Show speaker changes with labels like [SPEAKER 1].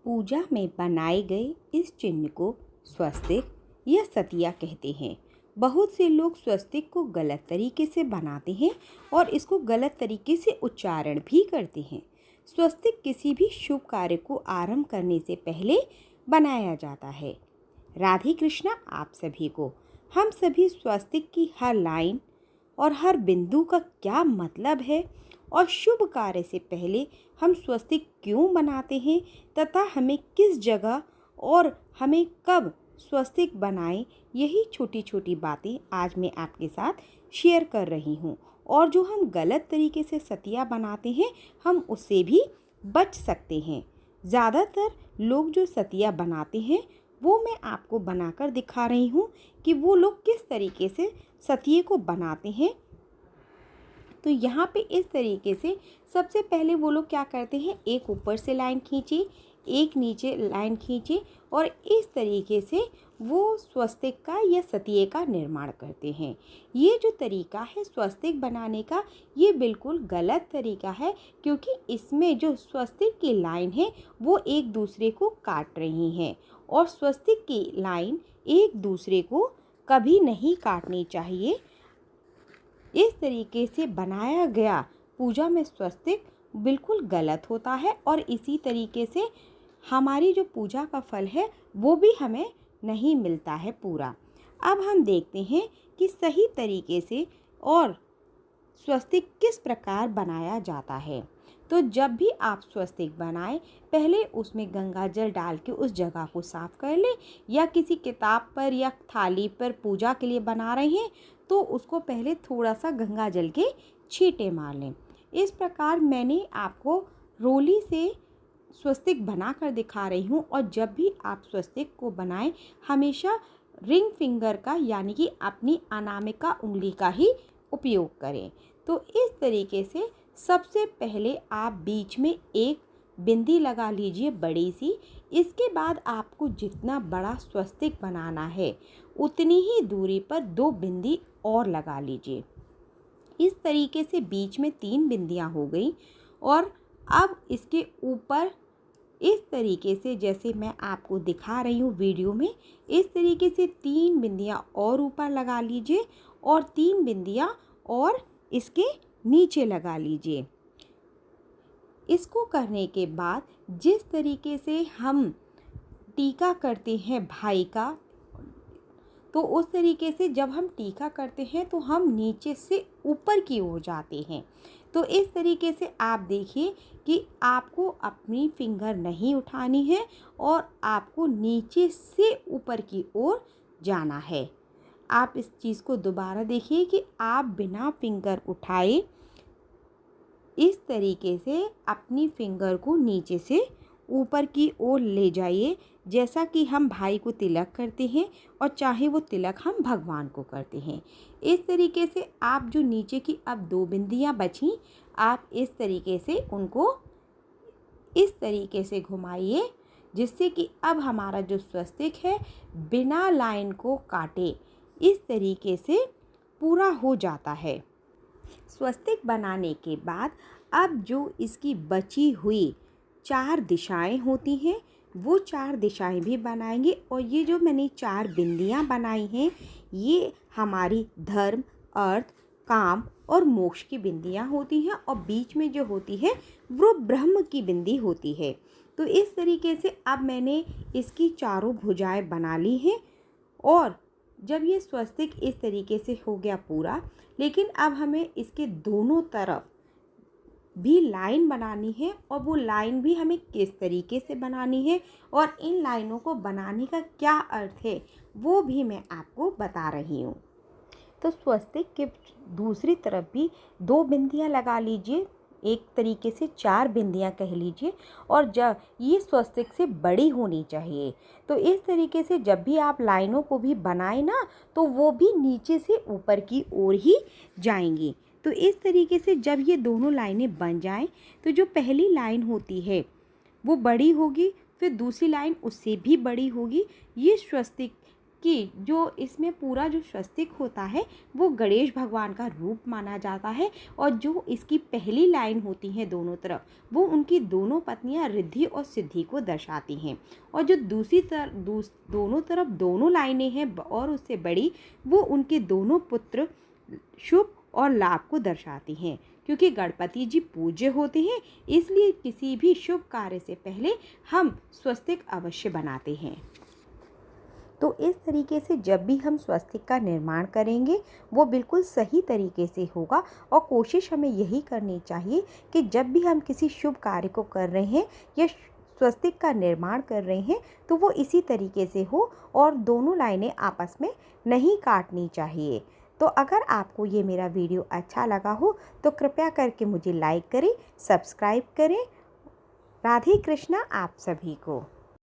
[SPEAKER 1] पूजा में बनाए गए इस चिन्ह को स्वस्तिक या सतिया कहते हैं। बहुत से लोग स्वस्तिक को गलत तरीके से बनाते हैं और इसको गलत तरीके से उच्चारण भी करते हैं। स्वस्तिक किसी भी शुभ कार्य को आरंभ करने से पहले बनाया जाता है। राधे कृष्णा आप सभी को। हम सभी स्वस्तिक की हर लाइन और हर बिंदु का क्या मतलब है और शुभ कार्य से पहले हम स्वस्तिक क्यों बनाते हैं तथा हमें किस जगह और हमें कब स्वस्तिक बनाएं, यही छोटी छोटी बातें आज मैं आपके साथ शेयर कर रही हूँ। और जो हम गलत तरीके से सतिया बनाते हैं हम उससे भी बच सकते हैं। ज़्यादातर लोग जो सतिया बनाते हैं वो मैं आपको बनाकर दिखा रही हूँ कि वो लोग किस तरीके से सतिये को बनाते हैं। तो यहाँ पे इस तरीके से सबसे पहले वो लोग क्या करते हैं, एक ऊपर से लाइन खींची, एक नीचे लाइन खींची और इस तरीके से वो स्वस्तिक का या सतिये का निर्माण करते हैं। ये जो तरीका है स्वस्तिक बनाने का ये बिल्कुल गलत तरीका है, क्योंकि इसमें जो स्वस्तिक की लाइन है वो एक दूसरे को काट रही हैं और स्वस्तिक की लाइन एक दूसरे को कभी नहीं काटनी चाहिए। इस तरीके से बनाया गया पूजा में स्वस्तिक बिल्कुल गलत होता है और इसी तरीके से हमारी जो पूजा का फल है वो भी हमें नहीं मिलता है पूरा। अब हम देखते हैं कि सही तरीके से और स्वस्तिक किस प्रकार बनाया जाता है। तो जब भी आप स्वस्तिक बनाएं पहले उसमें गंगा जल डाल के उस जगह को साफ कर लें, या किसी किताब पर या थाली पर पूजा के लिए बना रहे हैं तो उसको पहले थोड़ा सा गंगा जल के छींटे मार लें। इस प्रकार मैंने आपको रोली से स्वस्तिक बना कर दिखा रही हूँ। और जब भी आप स्वस्तिक को बनाएं हमेशा रिंग फिंगर का यानी कि अपनी अनामिका उंगली का ही उपयोग करें। तो इस तरीके से सबसे पहले आप बीच में एक बिंदी लगा लीजिए बड़ी सी। इसके बाद आपको जितना बड़ा स्वस्तिक बनाना है उतनी ही दूरी पर 2 बिंदी और लगा लीजिए। इस तरीके से बीच में 3 बिंदियां हो गई। और अब इसके ऊपर इस तरीके से जैसे मैं आपको दिखा रही हूँ वीडियो में, इस तरीके से 3 बिंदियां और ऊपर लगा लीजिए और 3 बिंदियां और इसके नीचे लगा लीजिए। इसको करने के बाद जिस तरीके से हम टीका करते हैं भाई का, तो उस तरीके से जब हम टीका करते हैं तो हम नीचे से ऊपर की ओर जाते हैं। तो इस तरीके से आप देखिए कि आपको अपनी फिंगर नहीं उठानी है और आपको नीचे से ऊपर की ओर जाना है। आप इस चीज़ को दोबारा देखिए कि आप बिना फिंगर उठाए इस तरीके से अपनी फिंगर को नीचे से ऊपर की ओर ले जाइए, जैसा कि हम भाई को तिलक करते हैं और चाहे वो तिलक हम भगवान को करते हैं। इस तरीके से आप जो नीचे की अब 2 बिंदियां बची, आप इस तरीके से उनको इस तरीके से घुमाइए जिससे कि अब हमारा जो स्वस्तिक है बिना लाइन को काटे इस तरीके से पूरा हो जाता है। स्वस्तिक बनाने के बाद अब जो इसकी बची हुई 4 दिशाएं होती हैं वो 4 दिशाएं भी बनाएंगे। और ये जो मैंने 4 बिंदियां बनाई हैं ये हमारी धर्म, अर्थ, काम और मोक्ष की बिंदियां होती हैं और बीच में जो होती है वो ब्रह्म की बिंदी होती है। तो इस तरीके से अब मैंने इसकी चारों भुजाएं बना ली हैं। और जब ये स्वस्तिक इस तरीके से हो गया पूरा, लेकिन अब हमें इसके दोनों तरफ भी लाइन बनानी है और वो लाइन भी हमें किस तरीके से बनानी है और इन लाइनों को बनाने का क्या अर्थ है वो भी मैं आपको बता रही हूँ। तो स्वस्तिक के दूसरी तरफ भी 2 बिंदियाँ लगा लीजिए, एक तरीके से 4 बिंदियाँ कह लीजिए। और जब ये स्वस्तिक से बड़ी होनी चाहिए, तो इस तरीके से जब भी आप लाइनों को भी बनाएं ना तो वो भी नीचे से ऊपर की ओर ही जाएंगी। तो इस तरीके से जब ये दोनों लाइनें बन जाएं तो जो पहली लाइन होती है वो बड़ी होगी, फिर दूसरी लाइन उससे भी बड़ी होगी। ये स्वस्तिक कि जो इसमें पूरा जो स्वस्तिक होता है वो गणेश भगवान का रूप माना जाता है, और जो इसकी पहली लाइन होती है दोनों तरफ, वो उनकी दोनों पत्नियां रिद्धि और सिद्धि को दर्शाती हैं, और जो दोनों तरफ दोनों लाइनें हैं और उससे बड़ी, वो उनके दोनों पुत्र शुभ और लाभ को दर्शाती हैं। क्योंकि गणपति जी पूज्य होते हैं, इसलिए किसी भी शुभ कार्य से पहले हम स्वस्तिक अवश्य बनाते हैं। तो इस तरीके से जब भी हम स्वस्तिक का निर्माण करेंगे वो बिल्कुल सही तरीके से होगा, और कोशिश हमें यही करनी चाहिए कि जब भी हम किसी शुभ कार्य को कर रहे हैं या स्वस्तिक का निर्माण कर रहे हैं तो वो इसी तरीके से हो, और दोनों लाइनें आपस में नहीं काटनी चाहिए। तो अगर आपको ये मेरा वीडियो अच्छा लगा हो तो कृपया करके मुझे लाइक करें, सब्सक्राइब करें। राधे कृष्णा आप सभी को।